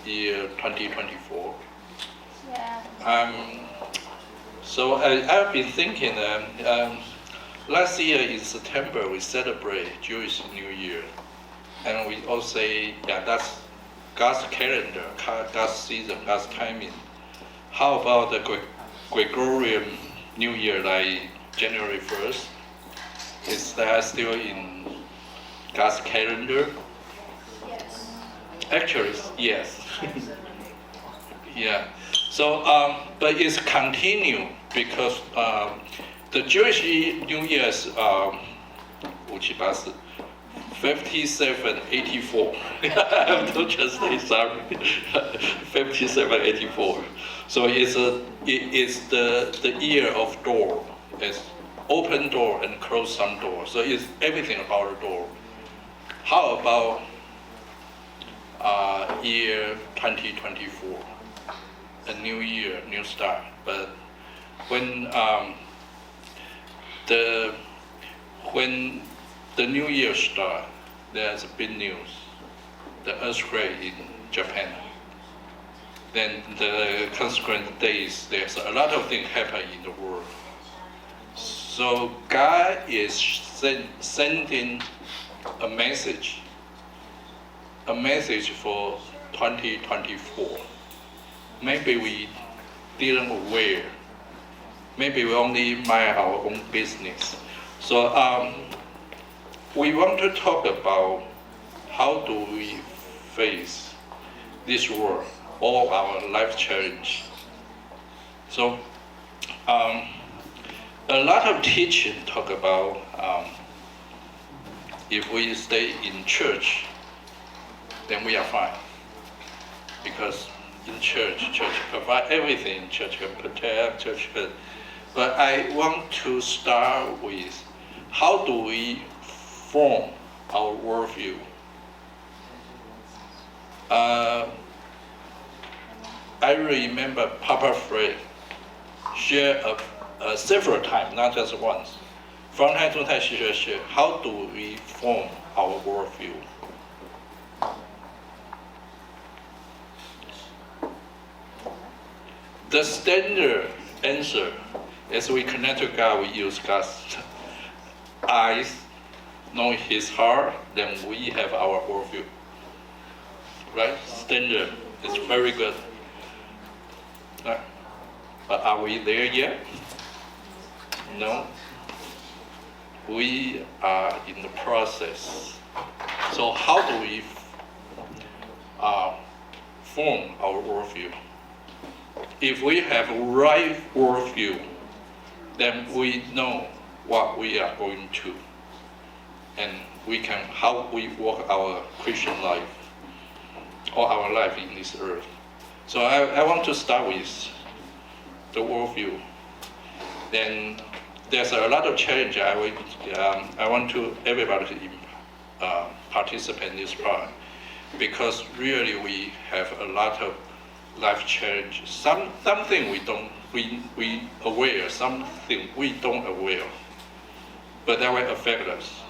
year 2024. Yeah. So I've been thinking, last year in September we celebrate Jewish New Year, and we all say, yeah, that's God's calendar, God's season, God's timing. How about the Gregorian New Year, like January 1st? Is that still in God's calendar? Yes. Actually, yes. Yeah. So, but it's continued because the Jewish New Year's, 5784. I have to translate, sorry. 5784. So it is the year of door. It's open door and close some door. So it's everything about a door. How about year 2024? A new year, new start. But when the new year starts, there's big news. The earthquake in Japan. Then the consequent days, there's a lot of things happen in the world. So God is sending a message for 2024. Maybe we didn't aware. Maybe we only mind our own business. So we want to talk about how do we face this world, all our life challenge. So a lot of teaching talk about if we stay in church, then we are fine. Because in church provide everything, church can protect, church can. But I want to start with how do we form our worldview. I remember Papa Fred shared several times, not just once. 方太中太细学 how do we form our worldview? The standard answer, as we connect to God, we use God's eyes, know His heart, then we have our worldview. Right? Standard is very good. Right? But are we there yet? No. We are in the process. So how do we form our worldview? If we have right worldview, then we know what we are going to, and we can how we walk our Christian life, or our life in this earth. So I want to start with the worldview. Then there's a lot of challenge. I want to everybody to participate in this part, because really we have a lot of life challenge. Something we aware, something we don't aware, but that will affect us.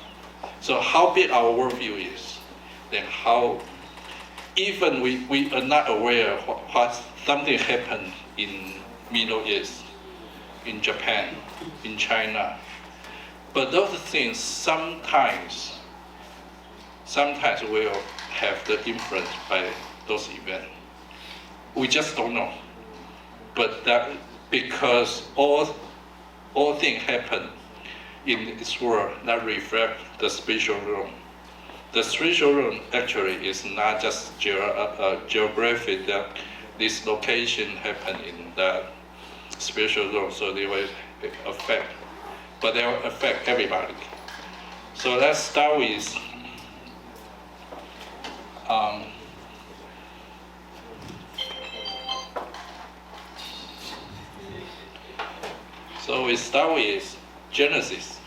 So how big our worldview is, then how even we are not aware what something happened in Middle East, in Japan, in China. But those things sometimes will have the influence by those events. We just don't know. But that because all things happen in this world that reflect the spiritual realm. The spiritual realm actually is not just geographic, that this location happen in the spiritual realm, so they will affect, but they will affect everybody. So let's start with so we start with Genesis.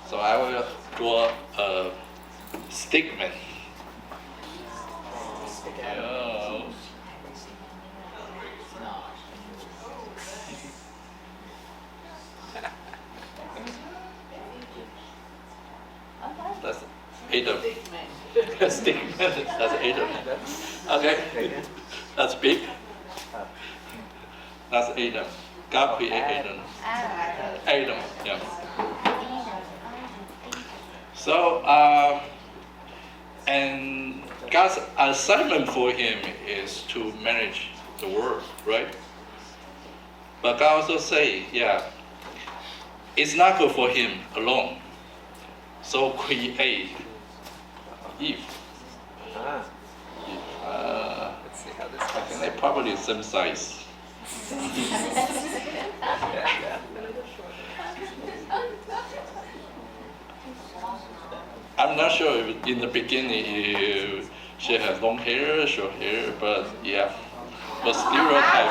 So I will draw a stickman. Yeah. That's Adam. That's stick man. That's Adam. Okay, that's big. That's Adam. God created Adam. Adam, yeah. So, and God's assignment for him is to manage the world, right? But God also say, yeah, it's not good for him alone. So create Eve. Let's see how this I think goes. they're probably the same size. I'm not sure if in the beginning if she had long hair, short hair, but yeah, but stereotype.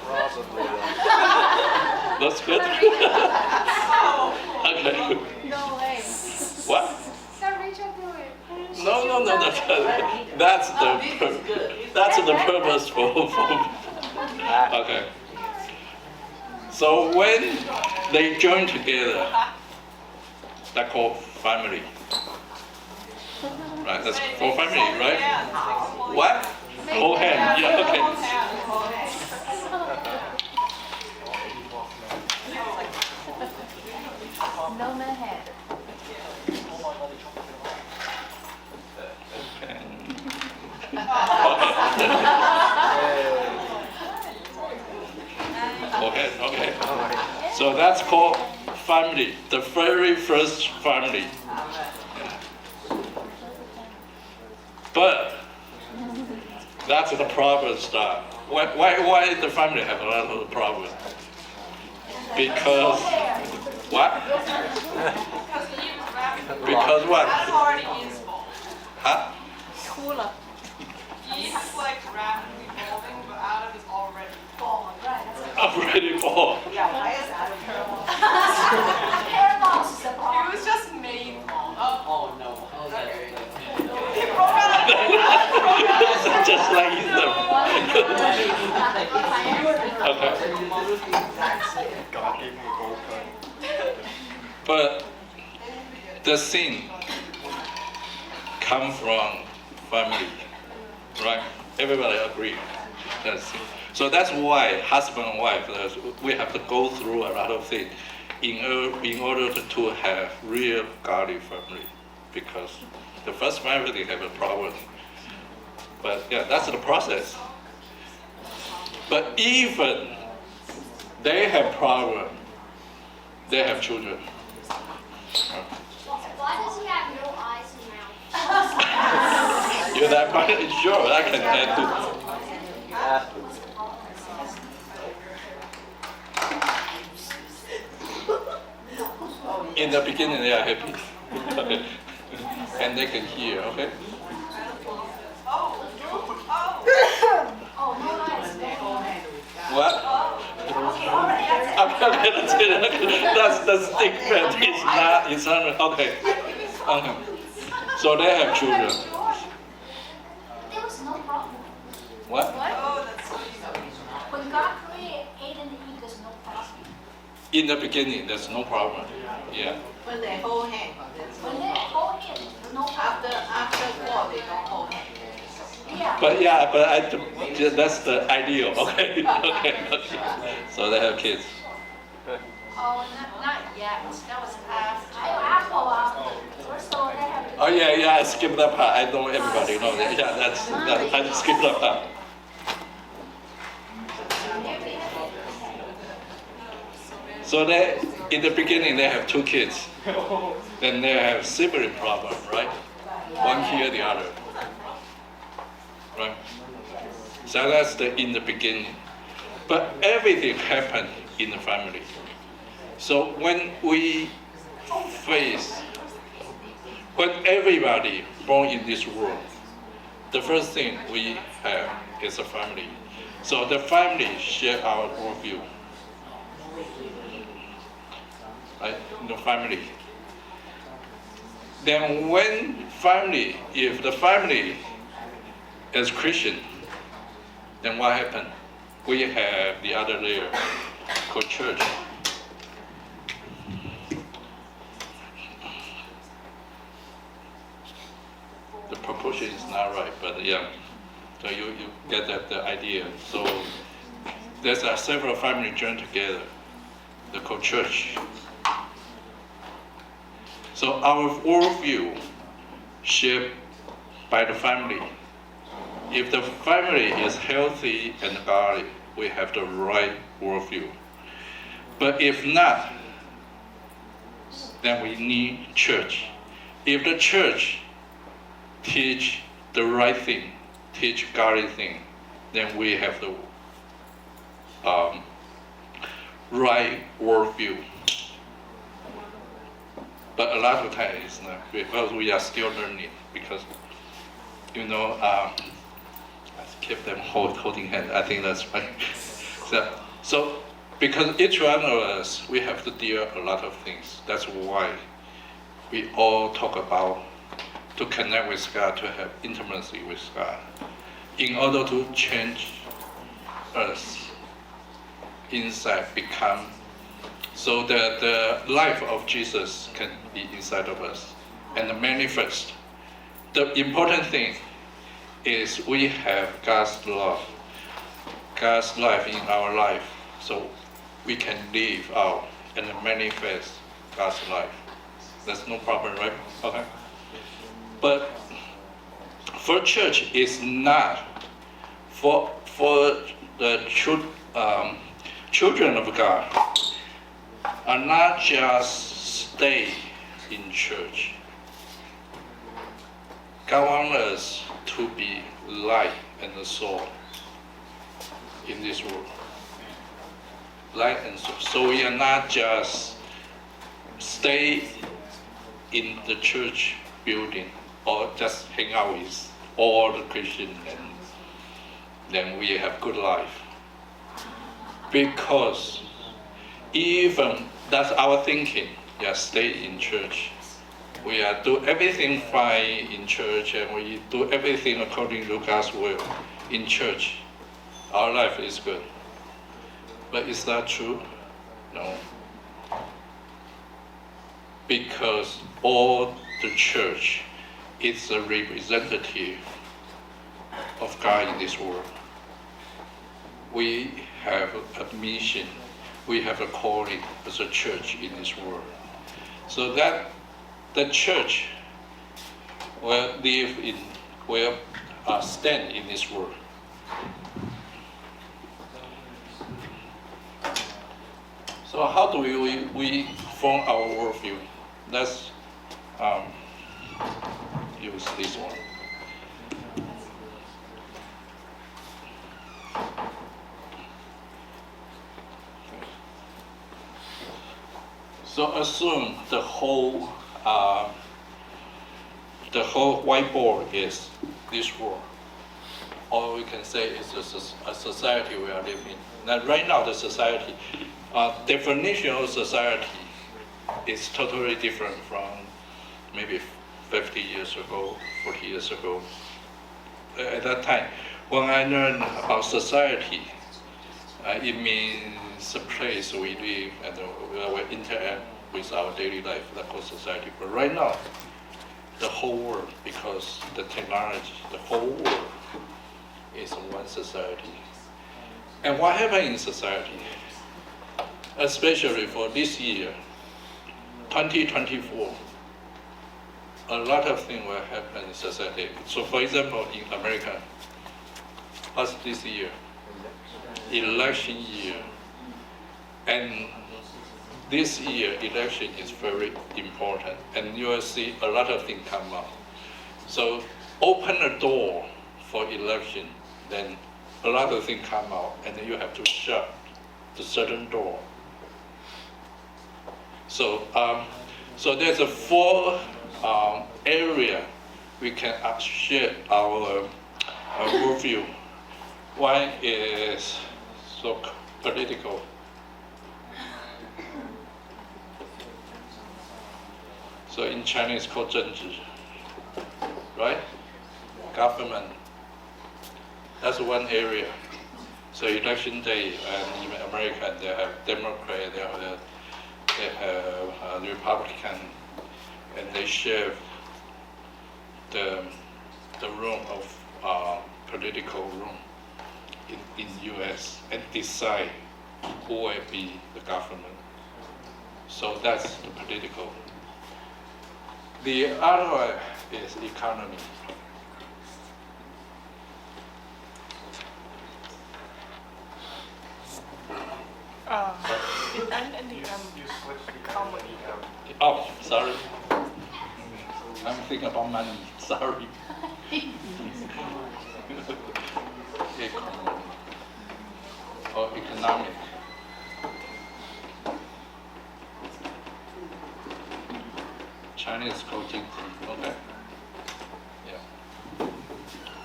Probably. That's good. Okay. No way. What? Can Rachel do it? No. That's that's the purpose for. Okay. So when they join together, that's called family. Right. That's for family, right? What? Hold hand. Yeah. Okay. No man head. Okay. So that's called family, the very first family. But that's the problem start. Why the family have a lot of problem? Because what? Because what? Adam already is born. Huh? Cooler. Eve is like rapidly evolving, but Adam is already born. Already born. Yeah, why is Adam terrible? Paradox is the He problem. was just made wrong. Oh no. How's that? He broke out of Just like them. Okay. God gave me a gold card. But the sin come from family, right? Everybody agree. That's it. So that's why husband and wife, we have to go through a lot of things in order to have real godly family, because the first family have a problem. But yeah, that's the process. But even they have problem, they have children. Why does he have no eyes and mouth? You're that part? Sure, I can add to. In the beginning, they are happy. Okay. And they can hear, okay? Oh, no eyes. What? Okay, that's it. That's the statement. It's not, okay. So they have children. There was no problem. What? Oh, that's so easy. When God created Adam and Eve, there's no problem. In the beginning, there's no problem. Yeah. When they hold hands, When they hold him, there's no problem. after war, they don't hold hands. Yeah. But that's the ideal. Okay. Okay. So they have kids. Oh, not yet. That was after. Apple, first of all, they have Oh yeah, I skipped that part. I know everybody knows that. Yeah, that I skipped that part. So they, in the beginning, they have two kids. Then they have sibling problem, right? One here, the other. Right? So that's in the beginning. But everything happened in the family. So when when everybody born in this world, the first thing we have is a family. So the family share our worldview. Right? The family. Then if the family is Christian, then what happened? We have the other layer called church. proportion is not right, but yeah. So you get that the idea. So there's several family joined together, the co-church. So our worldview shaped by the family. If the family is healthy and godly, we have the right worldview. But if not, then we need church. If the church teach the right thing, teach godly thing, then we have the right worldview. But a lot of times it's not, because we are still learning. Because let's keep them holding hands. I think that's right. So because each one of us, we have to deal a lot of things. That's why we all talk about to connect with God, to have intimacy with God, in order to change us inside, become, so that the life of Jesus can be inside of us and manifest. The important thing is we have God's love, God's life in our life, so we can live out and manifest God's life. That's no problem, right? Okay. But for church, it's not for the children of God are not just stay in church. God wants us to be light and salt in this world. Light and salt. So we are not just stay in the church building or just hang out with all the Christians and then we have good life. Because even that's our thinking, yeah, stay in church. We are do everything fine in church and we do everything according to God's will in church. Our life is good. But is that true? No. Because all the church is a representative of God in this world. We have a mission, we have a calling as a church in this world. So that the church will stand in this world. So how do we form our worldview? Let's use this one. So assume the whole whiteboard is this world. Or we can say it's a society we are living in. Now, right now, the society, definition of society is totally different from maybe 50 years ago, 40 years ago. At that time, when I learned about society, it means a place we live and we interact with our daily life, that's called society. But right now, the whole world, because the technology, the whole world is one society. And what happened in society, especially for this year, 2024, a lot of things will happen in society. So for example, in America, what's this year? Election year. And this year, election is very important, and you will see a lot of things come up. So open a door for election, then a lot of things come out, and then you have to shut the certain door. So, so there's a four area we can share our worldview. One is so political. So in Chinese it's called 政治, right? Government. That's one area. So election day, and even American, they have Democrat, they have Republican, and they share the the room of political room in U.S. and decide who will be the government. So that's the political. The other is economy. And the comedy. Oh, sorry. I'm thinking about money. Sorry. Economy or economic. Chinese called Jingji. Okay. Yeah.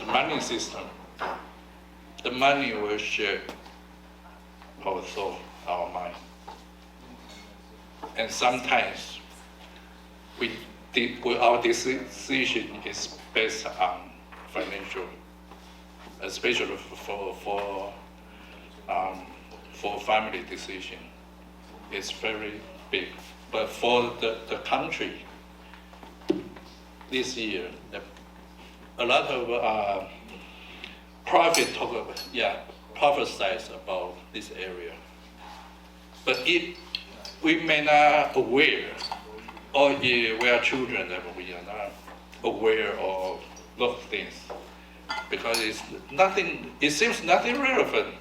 The money system. The money will shape also our mind. And sometimes our decision is based on financial, especially for family decision. It's very big. But for the country, this year, a lot of prophesize about this area. But if we may not aware, or if we are children, that we are not aware of those things, because it's nothing. It seems nothing relevant,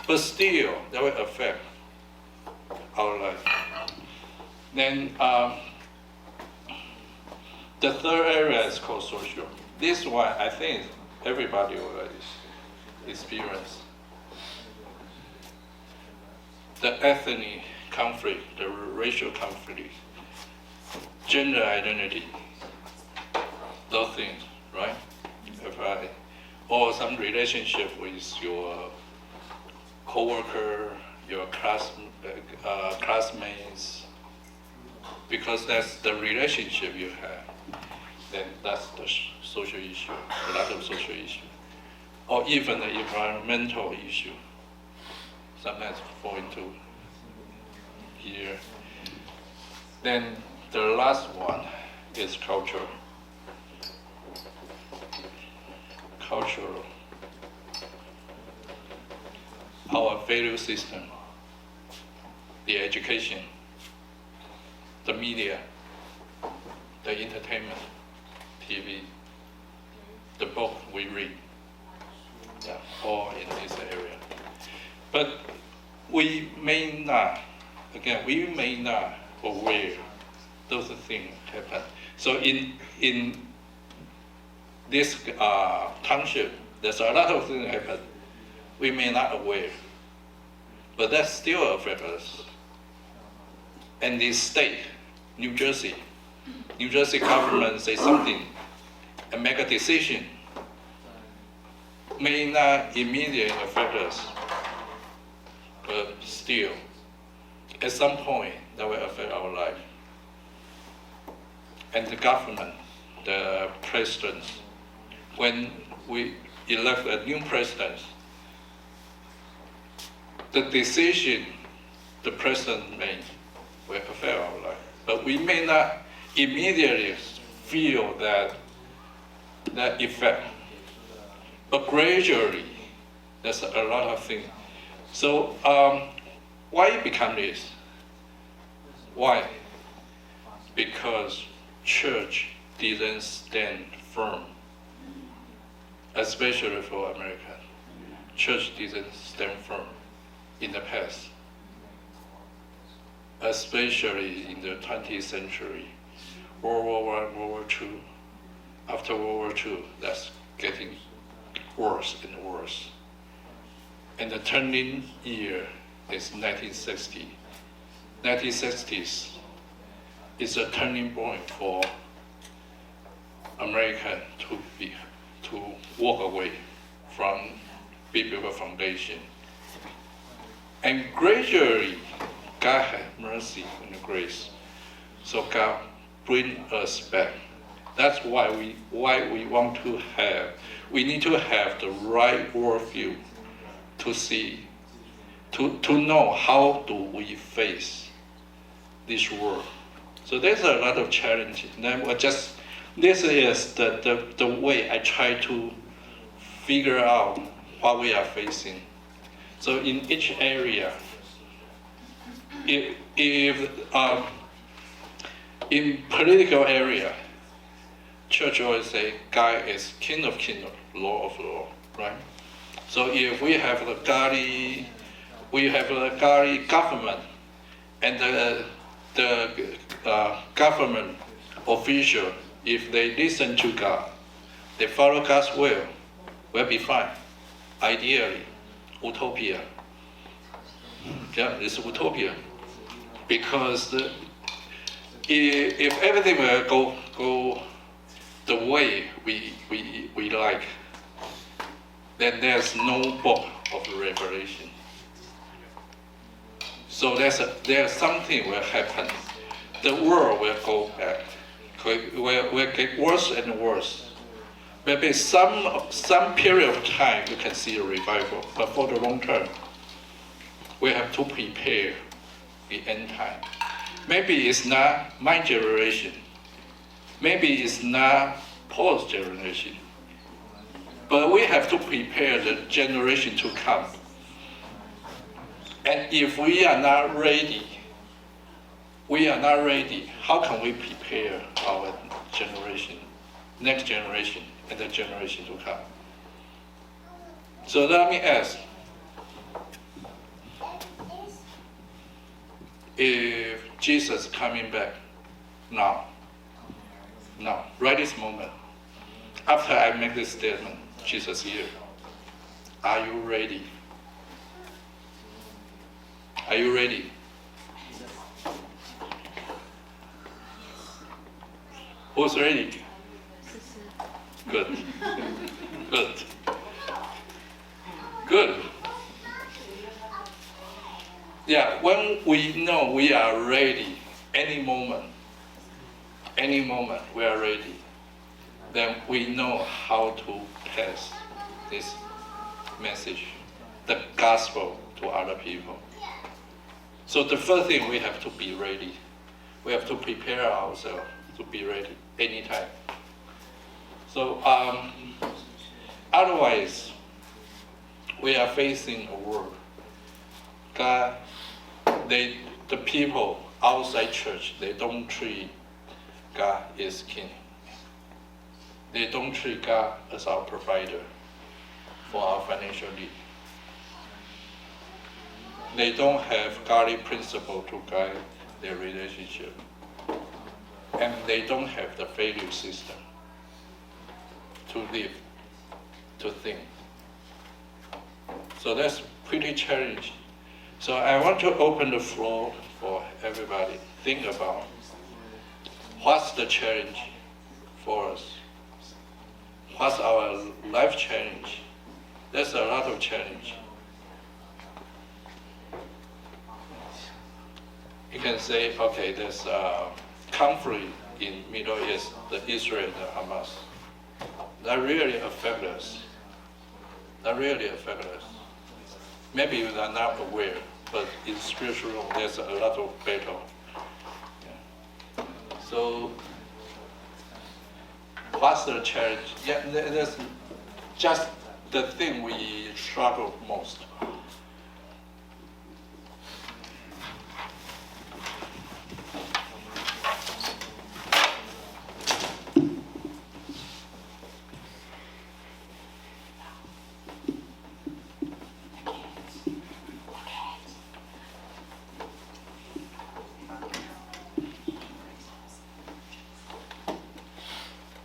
but still that will affect our life. Then the third area is called social. This one I think everybody will experience. The ethnic conflict, the racial conflict, gender identity, those things, right? Or some relationship with your coworker, your classmates, because that's the relationship you have. Then that's the social issue, a lot of social issue, or even the environmental issue. Sometimes fall into here. Then the last one is culture. Cultural. Our value system, the education, the media, the entertainment, TV, the book we read, yeah, all in this area. But we may not aware those things happen. So in this township, there's a lot of things happen. We may not aware, but that still affects us. And the state, New Jersey government say something and make a decision, may not immediately affect us, but still, at some point, that will affect our life. And the government, the president, when we elect a new president, the decision the president made will affect our life. But we may not immediately feel that effect. But gradually, there's a lot of things. So why it become this? Why? Because church didn't stand firm, especially for America. Church didn't stand firm in the past, especially in the 20th century, World War I, World War II. After World War II, that's getting worse and worse. And the turning year is 1960. 1960s is a turning point for America to walk away from biblical foundation. And gradually, God had mercy and grace. So God bring us back. That's why we want to have, we need to have the right worldview to see, to know how do we face this world. So there's a lot of challenges. Then we'll just this is the way I try to figure out what we are facing. So in each area, if in political area, church always say God is King of Kingdom, Lord of Lord, right? So if we have the godly government, and the government official, if they listen to God, they follow God's will be fine. Ideally, utopia. Yeah, it's utopia. Because if everything will go the way we like, then there's no book of Revelation. So there's something will happen. The world will go back. Will get worse and worse. Maybe some period of time you can see a revival, but for the long term, we have to prepare the end time. Maybe it's not my generation. Maybe it's not Paul's generation. But we have to prepare the generation to come. And if we are not ready, how can we prepare our generation, next generation, and the generation to come? So let me ask, if Jesus coming back now, right this moment, after I make this statement, Jesus here, are you ready? Are you ready? Who's ready? Good. Good. Good. Yeah, when we know we are ready, any moment we are ready, then we know how to pass this message, the gospel, to other people. So the first thing, we have to be ready. We have to prepare ourselves to be ready anytime. So otherwise, we are facing a world. God, the people outside church, they don't treat God as king. They don't treat God as our provider for our financial need. They don't have godly principle to guide their relationship. And they don't have the value system to live, to think. So that's pretty challenging. So I want to open the floor for everybody. Think about what's the challenge for us? What's our life challenge? There's a lot of challenge. You can say, okay, there's a conflict in Middle East, the Israel and the Hamas. That really affect us. Maybe you are not aware, but in spiritual realm, there's a lot of battle. Yeah. So, what's the challenge? Yeah, that's just the thing we struggle most.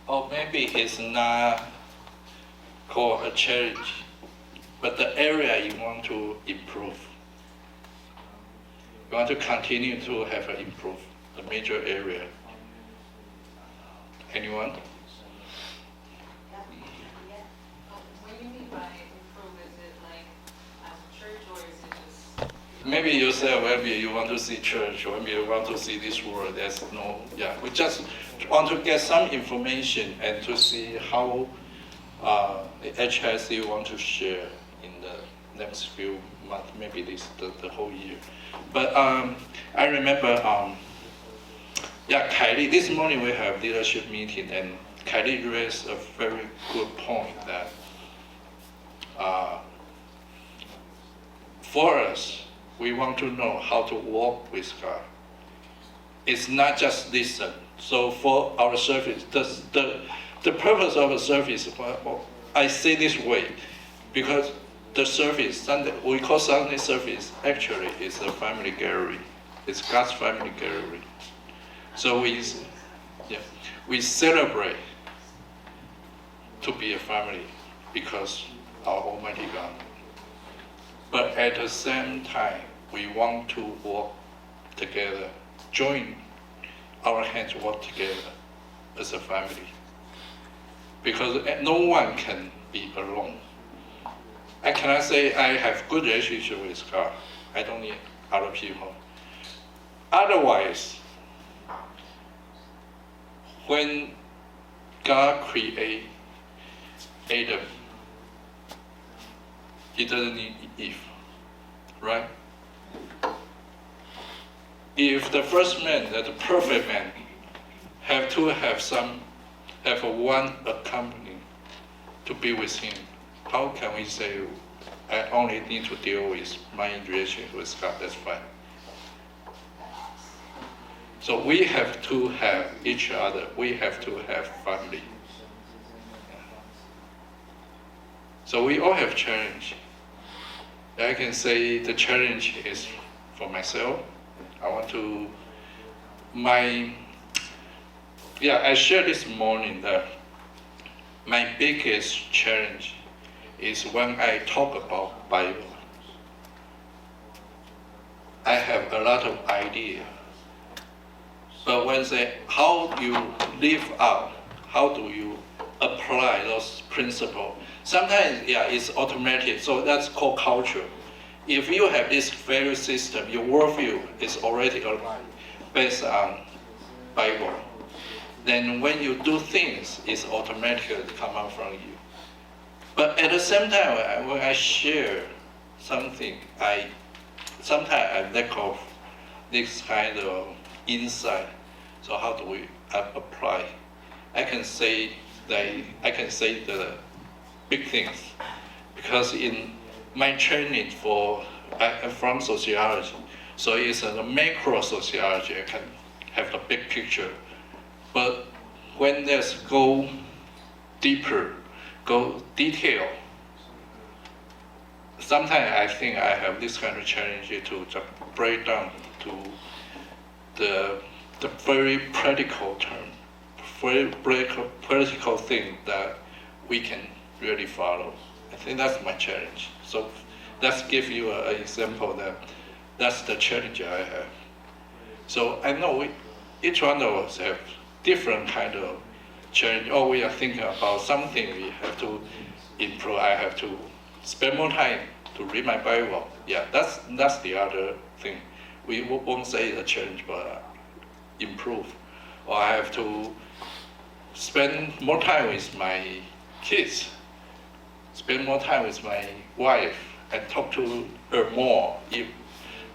Or maybe it's not called a challenge, but the area you want to improve. You want to continue to have an improve, a major area. Anyone? What do you mean by improve? Is it like as a church, or is it just? Maybe you say, maybe you want to see church, or maybe you want to see this world. There's no, yeah. We just want to get some information and to see how the HIC want to share in the next few months, maybe the whole year. But I remember Yeah, Kylie, this morning we have leadership meeting, and Kylie raised a very good point that for us, we want to know how to walk with God. It's not just listen. So for our service, the purpose of a service, well, I say this way, because the service, Sunday, we call Sunday service, actually is a family gallery. It's God's family gallery. So we celebrate to be a family because our Almighty God. But at the same time, we want to walk together, join our hands, walk together as a family. Because no one can be alone. I cannot say I have good relationship with God. I don't need other people. Otherwise, when God created Adam, he doesn't need Eve, right? If the first man, the perfect man, have to have one accompany to be with him, how can we say I only need to deal with my relationship with God? That's fine. So we have to have each other. We have to have family. So we all have challenge. I can say the challenge is for myself. I want to, I shared this morning that my biggest challenge is when I talk about Bible. I have a lot of idea. But when they, how you live out, how do you apply those principles? Sometimes, it's automatic, so that's called culture. If you have this value system, your worldview is already aligned based on Bible. Then when you do things, it's automatically come out from you. But at the same time, when I share something, sometimes I lack of this kind of insight. So how do we apply? I can say the big things, because in my training I'm from sociology, so it's a macro sociology. I can have the big picture, but when there's go deeper, go detail, sometimes I think I have this kind of challenge to just break down to the very practical term, very practical thing that we can really follow. I think that's my challenge. So let's give you an example that's the challenge I have. So I know each one of us have different kind of challenge. Oh, we are thinking about something we have to improve. I have to spend more time to read my Bible. Yeah, that's the other thing. We won't say it's a challenge, but improve. Or I have to spend more time with my kids, spend more time with my wife, and talk to her more.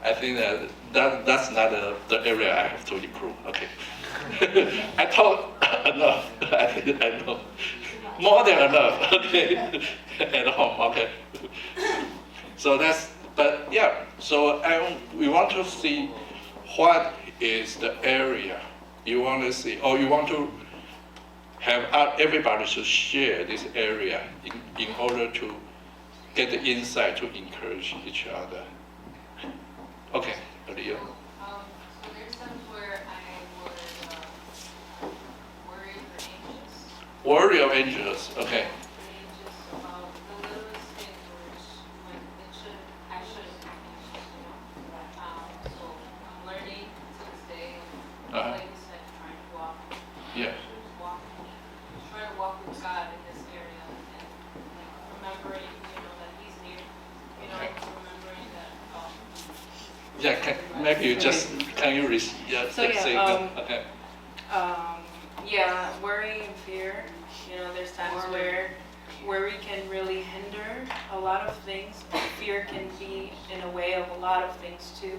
I think that's not the area I have to improve. Okay. I talk enough. I know. More than enough. Okay. At home. Okay. So we want to see what is the area you want to see, or you want to have everybody to share this area in order to get the insight to encourage each other. Okay, Leo. So there's times where I would worry or anxious. Worry or anxious, okay. Anxious about the littlest things when I shouldn't be anxious, So I'm learning to this day, like you said, trying to walk. Yeah. Trying to walk with God in this area and remembering, that He's near. Remembering that. Yeah, maybe you just, can you say that? Okay. Worry and fear. There's times where worry can really hinder a lot of things. Fear can be in a way of a lot of things too.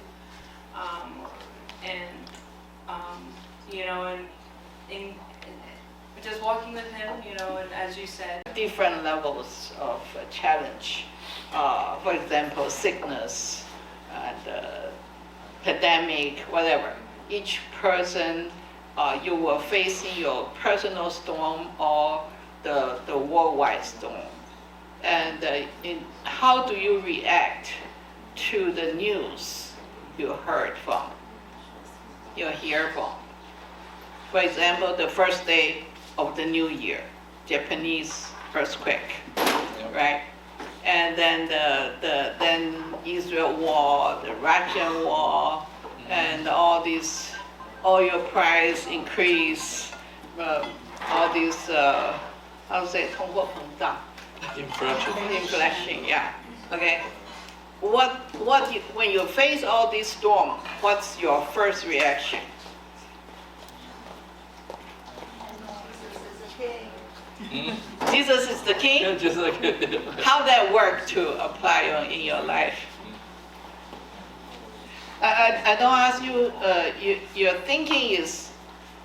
you know, and just walking with him, you know, and as you said, different levels of challenge. For example, sickness and pandemic, whatever. Each person, you were facing your personal storm or the worldwide storm. And how do you react to the news you heard from, you hear from? For example, the first day of the new year, Japanese earthquake, right? And then then Israel war, the Russian war, and all these oil price increase, all these how to say 通货膨胀, inflation, yeah. Okay. When you face all this storm, what's your first reaction? Jesus is the king. Yeah, just like How that work to apply in your life? I don't ask you. Your thinking is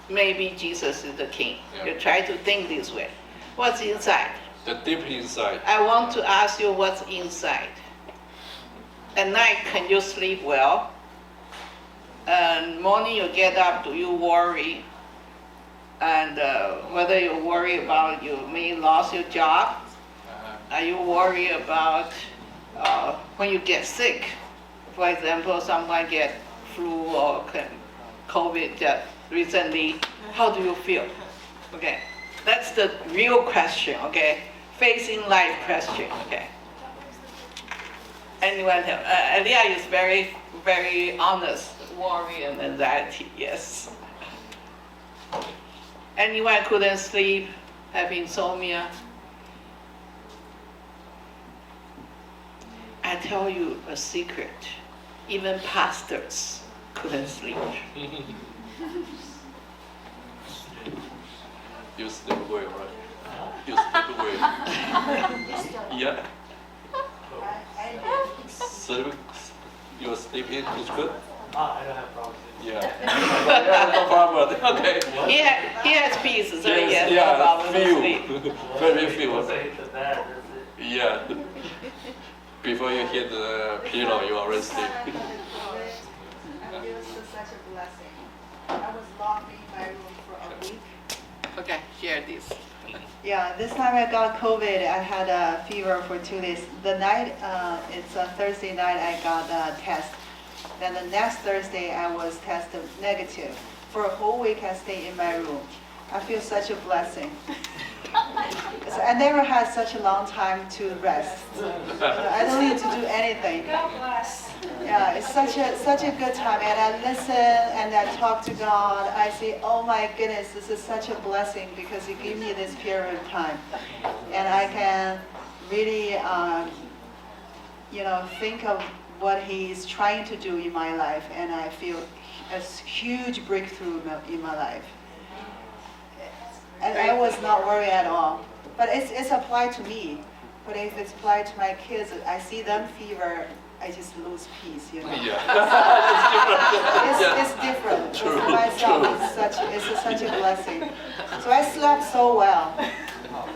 maybe Jesus is the king. You try to think this way. What's inside? the deep inside. I want to ask you what's inside. At night, can you sleep well? And morning you get up, do you worry? And whether you worry about you may lose your job, are you worried about when you get sick? For example, someone get flu or COVID just recently, how do you feel? Okay, that's the real question, okay? Facing life question, okay? Anyone tell? Aliyah is very, very honest, worry and anxiety, yes. Anyone couldn't sleep, have insomnia? I tell you a secret, even pastors couldn't sleep. You sleep well, right? You sleep well. Yeah. Sleep, your sleeping is good? I don't have problems. Yeah. No problem. Okay. He has peace, so he has Yes, no yeah, problem with sleep. feel. Very feel. Once I hit the bed, that's it. Yeah. Before you hit the pillow, you already sleep. I feel such a blessing. I was locked in my room for a week. Okay, share this. Yeah, this time I got COVID. I had a fever for 2 days. The night, it's a Thursday night, I got a test. Then the next Thursday, I was tested negative. For a whole week, I stayed in my room. I feel such a blessing. So I never had such a long time to rest. I don't need to do anything. God bless. Yeah, it's such a good time, and I listen and I talk to God. I say, oh my goodness, this is such a blessing because He gave me this period of time, and I can really, think of what He's trying to do in my life, and I feel a huge breakthrough in my life. And I was not worried at all, but it's applied to me. But if it's applied to my kids, I see them fever, I just lose peace, Yeah. It's different. True, For myself, it's such a blessing. So I slept so well.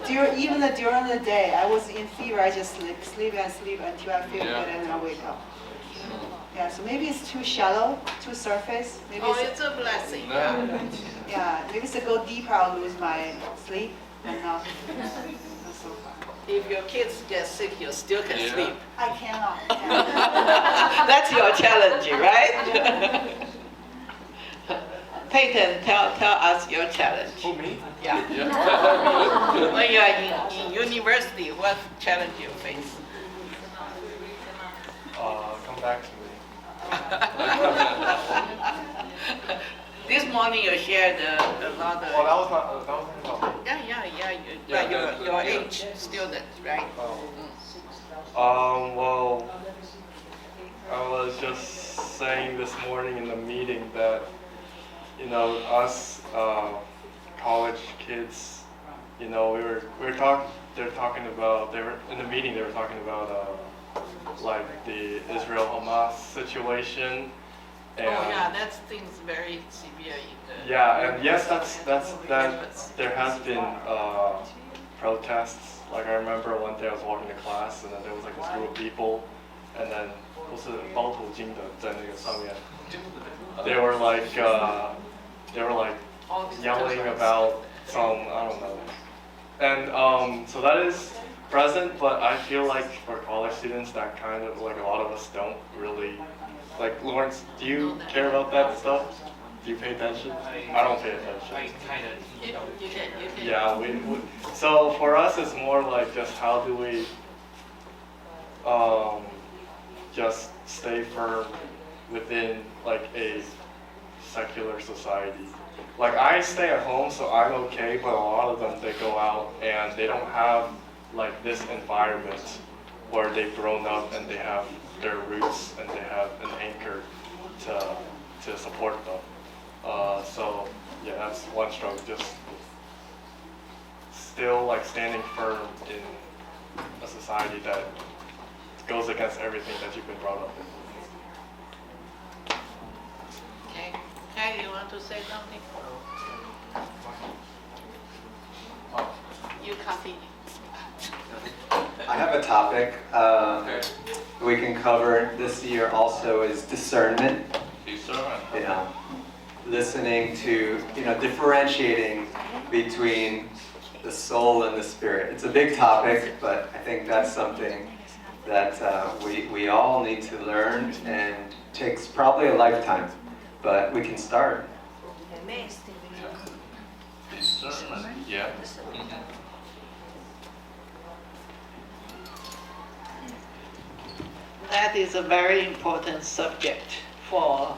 Even during the day, I was in fever. I just sleep until I feel Yeah. good and I wake up. Yeah, so maybe it's too shallow, too surface. Maybe It's a blessing. maybe it's to go deeper. I'll lose my sleep and not so far. If your kids get sick, you still can Yeah. sleep. I cannot. Yeah. That's your challenge, right? Peyton, tell us your challenge. Who, me? Yeah. Yeah. When you are in university, what challenge you face? Come back to me. This morning you shared a lot of. Oh, that was not about me. Yeah. Yeah, Your yeah. age student, right? Well, I was just saying this morning in the meeting that, us college kids, they were talking about, in the meeting they were talking about like the Israel-Hamas situation, And Oh, yeah, that thing's very severe in the. yeah, and yes, there has been protests. Like I remember one day I was walking to class, and then there was like this group of people, and then 都是包头巾的在那个上面。They were like yelling about some, I don't know. And so that is present, but I feel like for college students that kind of like a lot of us don't really, like Lawrence, do you care about that stuff? Do you pay attention? I don't pay attention. You can. Yeah, so for us it's more like just how do we just stay firm within like a secular society. Like I stay at home, so I'm okay, but a lot of them, they go out and they don't have like this environment where they've grown up and they have their roots and they have an anchor to support them. So yeah, that's one struggle, just still like standing firm in a society that goes against everything that you've been brought up in. Okay. Hey, you want to say something? You continue. I have a topic we can cover this year also is discernment. Discernment. Listening to, differentiating between the soul and the spirit. It's a big topic, but I think that's something that we all need to learn and takes probably a lifetime, but we can start. Discernment. Yeah. That is a very important subject for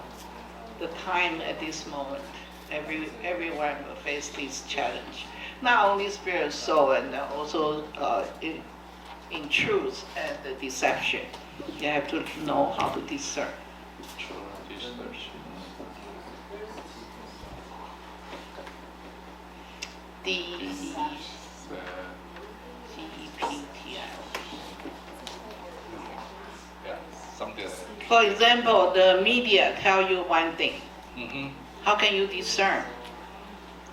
the time at this moment. Everyone will face this challenge. Not only spirit, soul, and also in truth and the deception. You have to know how to discern. Yeah, something like that. For example, the media tell you one thing. Mm-hmm. How can you discern?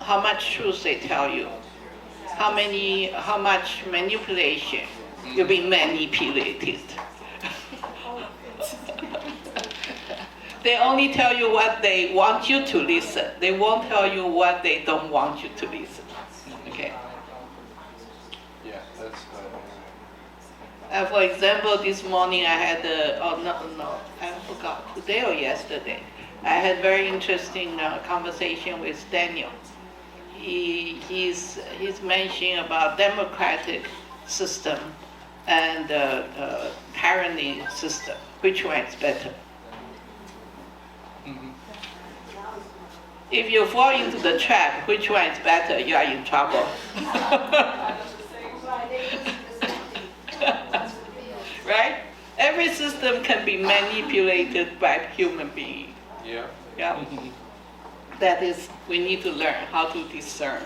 How much truth they tell you? How much manipulation? You'll be manipulated. They only tell you what they want you to listen. They won't tell you what they don't want you to listen. Okay. Yeah, that's For example, this morning I had I forgot, today or yesterday, I had very interesting conversation with Daniel. He's mentioning about democratic system and tyranny system. Which one is better? If you fall into the trap, which one is better? You are in trouble. Right? Every system can be manipulated by human being. yeah. Yeah. That is, we need to learn how to discern.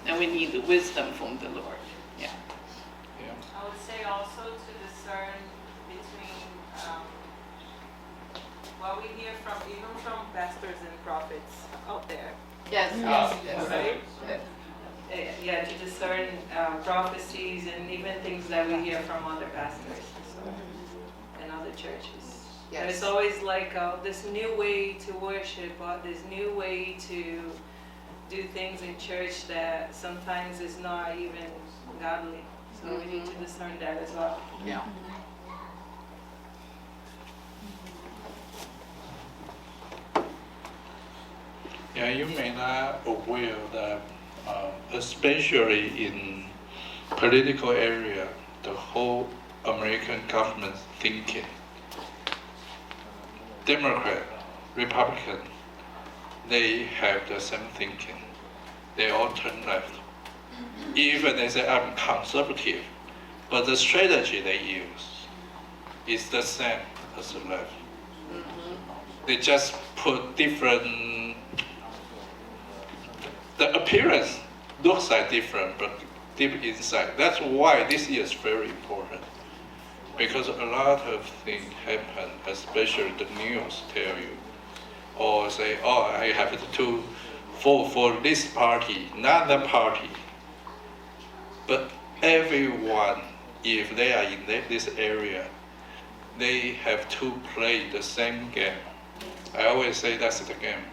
And we need wisdom from the Lord. Yeah. Yeah. I would say also to discern between what we hear from, even from pastors and prophets out there. Yes, Right? Yeah, to discern prophecies and even things that we hear from other pastors and other churches. And it's always like this new way to worship or this new way to do things in church that sometimes is not even godly. So we need to discern that as well. Yeah. Yeah, you may not aware that, especially in political area, the whole American government thinking, Democrat, Republican, they have the same thinking. They all turn left. Even they say I'm conservative, but the strategy they use is the same as the left. They just put different, the appearance looks like different, but deep inside. That's why this year is very important. because a lot of things happen, especially the news tell you, or say, oh, I have to vote for this party, not that party. But everyone, if they are in this area, they have to play the same game. I always say that's the game.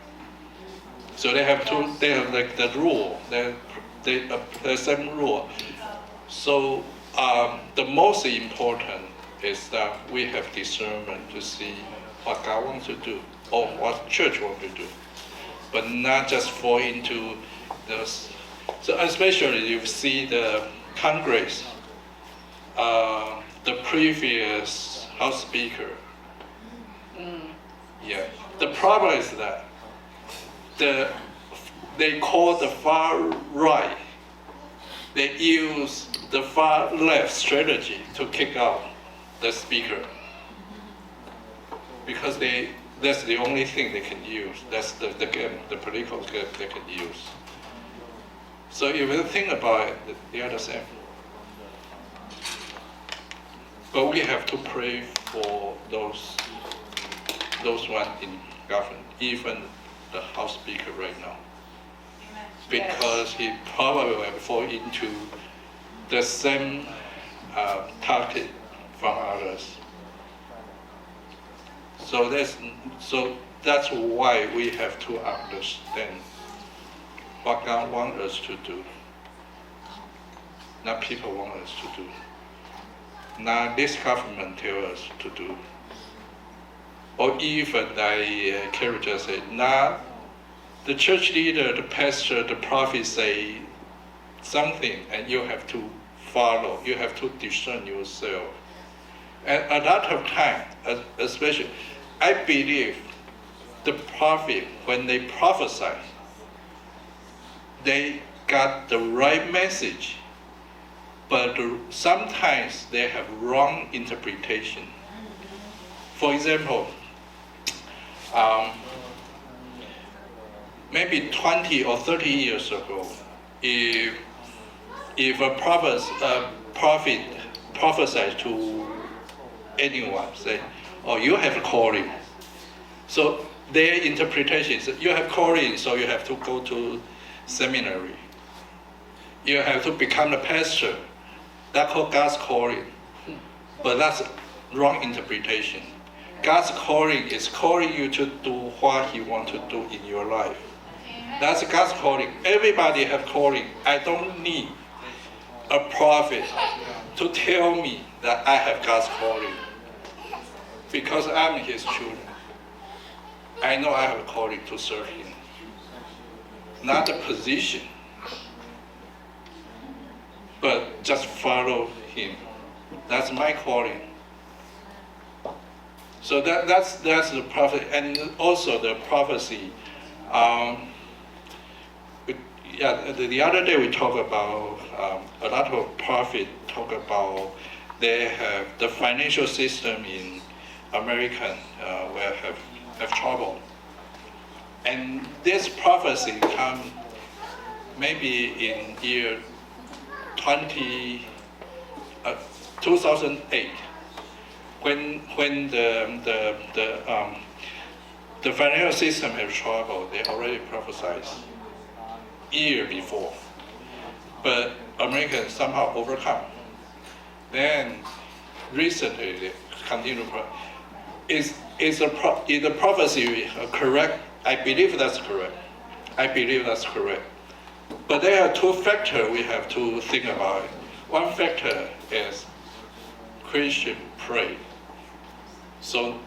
So they have like the rule, the same rule. So the most important is that we have discernment to see what God wants to do or what church wants to do, but not just fall into those. So especially you see the Congress, the previous House Speaker. Yeah, the problem is that they call the far right. They use the far left strategy to kick out the speaker because that's the only thing they can use. That's the game, the political game they can use. So if you think about it, they are the same. But we have to pray for those ones in government, even the House Speaker right now, because he probably will fall into the same tactic from others. So that's why we have to understand what God wants us to do, not people want us to do, not this government tell us to do, or even like Carrie just said, not the church leader, the pastor, the prophet say something and you have to follow, you have to discern yourself. And a lot of time, especially, I believe the prophet, when they prophesy, they got the right message, but sometimes they have wrong interpretation. For example, maybe 20 or 30 years ago, if a prophet prophesied to anyone, say, oh, you have a calling. So their interpretation is, you have calling, so you have to go to seminary. You have to become a pastor. That's called God's calling. But that's wrong interpretation. God's calling is calling you to do what He wants to do in your life. That's God's calling. Everybody have calling. I don't need a prophet to tell me that I have God's calling, because I'm His children. I know I have a calling to serve Him, not a position, but just follow Him. That's my calling. So that's the prophet, and also the prophecy. The other day we talked about a lot of prophets talk about they have the financial system in America will have trouble, and this prophecy come maybe in year 2008. When the financial system has trouble, they already prophesied year before, but Americans somehow overcome. Then recently they continue. Is the prophecy correct? I believe that's correct. But there are two factors we have to think about. One factor is Christian pray, so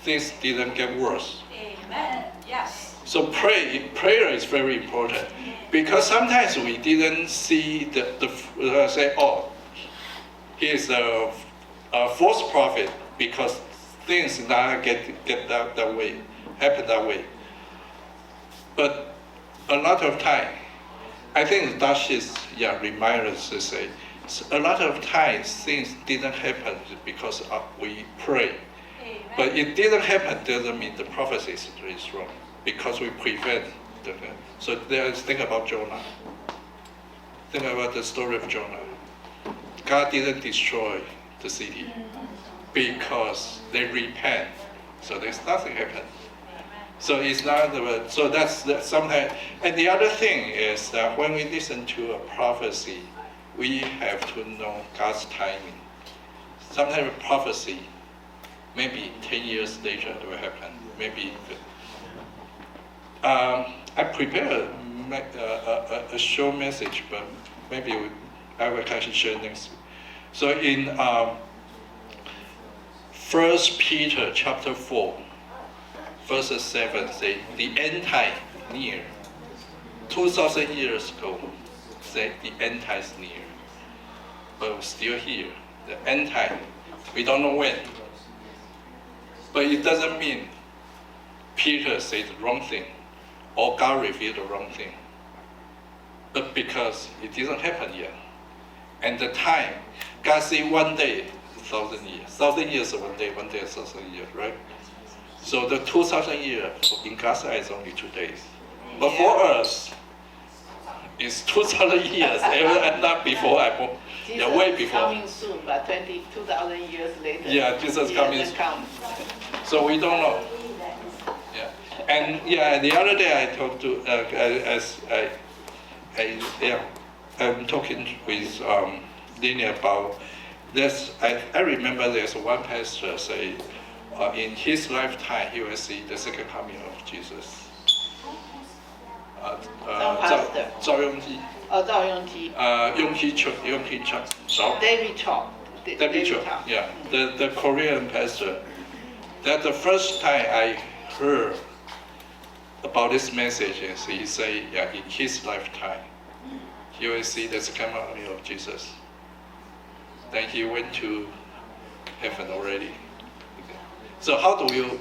things didn't get worse. Amen. Yes. So prayer is very important, because sometimes we didn't see say, oh, he is a false prophet because things not get that way, happen that way. But a lot of time, I think Dashis remind us to say, a lot of times things didn't happen because we pray. Amen. But it didn't happen doesn't mean the prophecy is wrong, because we prevent the. So think about Jonah. Think about the story of Jonah. God didn't destroy the city because they repent. So there's nothing happen. So it's not the, so that's sometimes. And the other thing is that when we listen to a prophecy, we have to know God's timing. Sometimes a prophecy, maybe 10 years later it will happen. Maybe. I prepared a short message, but maybe I will actually share next week. So in 1 Peter chapter 4, verse 7 say, the end time near. 2,000 years ago, say the end time is near. But we're still here. The end time, we don't know when. But it doesn't mean Peter said the wrong thing or God revealed the wrong thing. But because it didn't happen yet. And the time, God said 1 day, 1,000 years. 1,000 years is 1 day, 1 day is 1,000 years, right? So the 2,000 years in God's eyes is only 2 days. But for us, it's 2,000 years, and not before I born. Yeah, way before. Coming soon, but 2,000 years later. Yeah, Jesus coming soon. So we don't know. Yeah, and yeah, the other day I talked to I'm talking with Lini about this. I remember there's one pastor say, in his lifetime he will see the second coming of Jesus. 赵雍基。Oh, 赵雍基。Yongki Chuk. David Chok. David Chuk, yeah, the Korean pastor. That's the first time I heard about this message. And he say, yeah, in his lifetime, he will see the second coming of Jesus. Then he went to heaven already. So how do you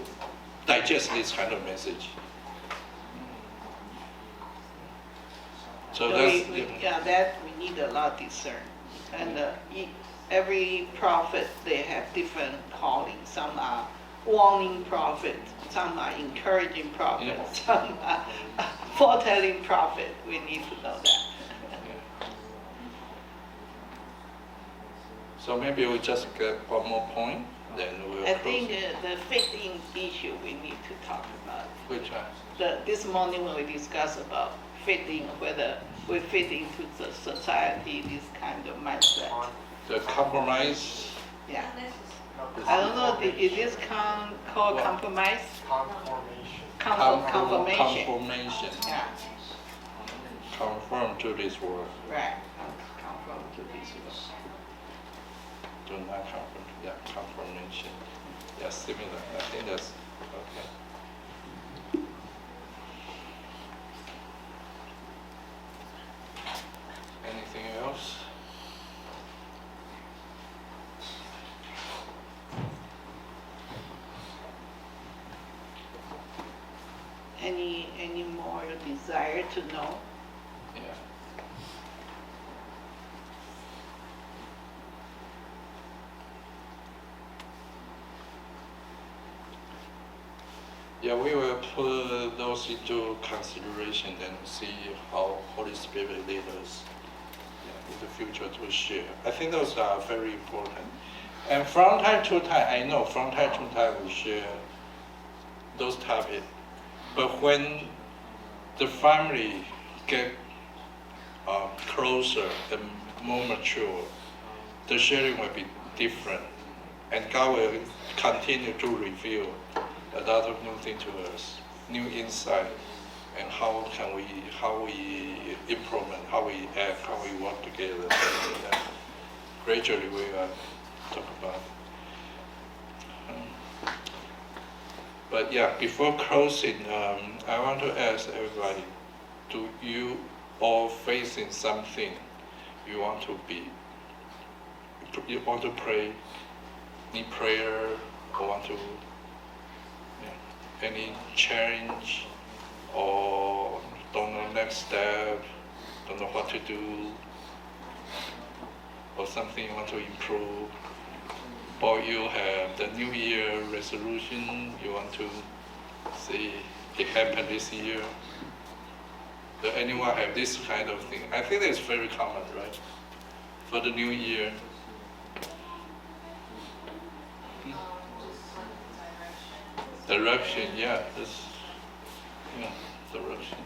digest this kind of message? So that's, that we need a lot of discern. And every prophet, they have different callings. Some are warning prophets, some are encouraging prophets, some are foretelling prophets. We need to know that. So maybe we just get one more point, then we'll I close think it. the fitting issue we need to talk about. Which one? This morning when we discussed about fitting, whether we fit into the society, this kind of mindset. The compromise. Yeah. I don't know, is this called What? compromise? Conformation. Confirmation. Confirmation. Yeah, Conform to this word. right. Conform to this word. Do not conform. Yeah, confirmation. Yeah, similar. I think that's okay. Anything else? Any more desire to know? Yeah. Yeah, we will put those into consideration and see how Holy Spirit leads us in the future to share. I think those are very important. And from time to time, I know from time to time we share those topics. But when the family get closer and more mature, the sharing will be different. And God will continue to reveal a lot of new things to us, new insight, and how we implement, how we act, how we work together. And gradually we will talk about. But yeah, before closing, I want to ask everybody, do you all facing something you want to pray, need prayer, or want to, any challenge, or don't know next step, don't know what to do, or something you want to improve, or you have the New Year resolution you want to see it happen this year? Does anyone have this kind of thing? I think that's very common, right? For the New Year. direction, yeah, this, yeah, direction.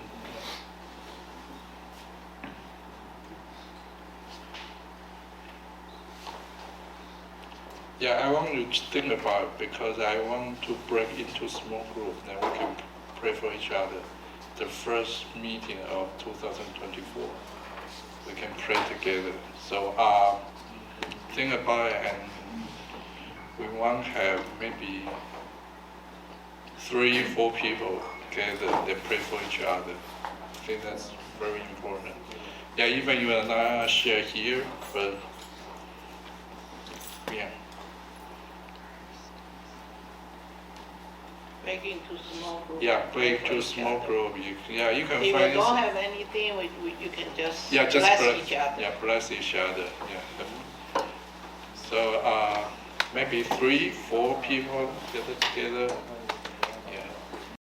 Yeah, I want you to think about it because I want to break into small group, then we can pray for each other. The first meeting of 2024, we can pray together. So think about it, and we want to have maybe 3-4 people together that pray for each other. I think that's very important. Yeah, even you and I share here, but yeah. Break into small group. Yeah, break to small group. You can If you find. don't have anything, you can just Yeah, just bless each other. Yeah, bless each other. Yeah. So maybe 3-4 people get together